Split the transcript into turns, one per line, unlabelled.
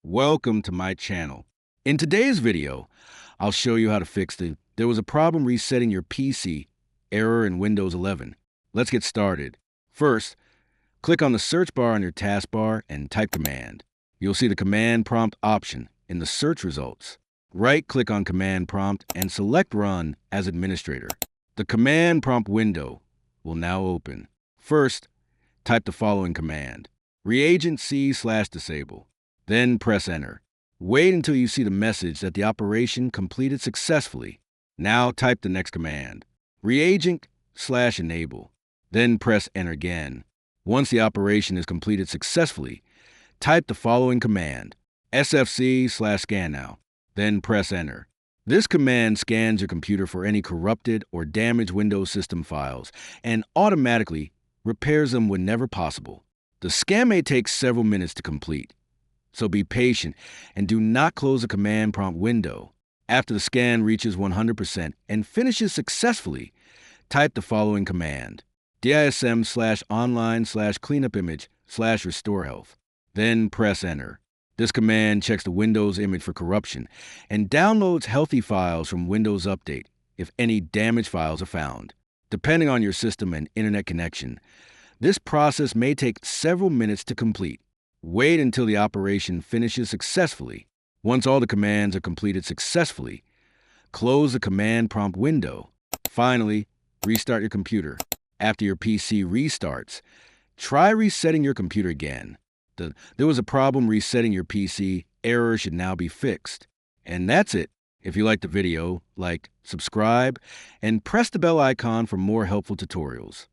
Welcome to my channel. In today's video, I'll show you how to fix there was a problem resetting your PC, error in Windows 11. Let's get started. First, click on the search bar on your taskbar and type command. You'll see the command prompt option in the search results. Right-click on command prompt and select Run as administrator. The command prompt window will now open. First, type the following command: reagent C/disable. Then press Enter. Wait until you see the message that the operation completed successfully. Now type the next command: reagent/enable. Then press Enter again. Once the operation is completed successfully, type the following command: sfc/scannow. Then press Enter. This command scans your computer for any corrupted or damaged Windows system files and automatically repairs them whenever possible. The scan may take several minutes to complete, so be patient and do not close the command prompt window. After the scan reaches 100% and finishes successfully, type the following command: dism/online/cleanupimage/restore health. Then press Enter. This command checks the Windows image for corruption and downloads healthy files from Windows Update if any damaged files are found. Depending on your system and internet connection, this process may take several minutes to complete. Wait until the operation finishes successfully. Once all the commands are completed successfully, close the command prompt window. Finally, restart your computer. After your PC restarts, try resetting your computer again. There was a problem resetting your PC. Error should now be fixed. And that's it. If you liked the video, like, subscribe, and press the bell icon for more helpful tutorials.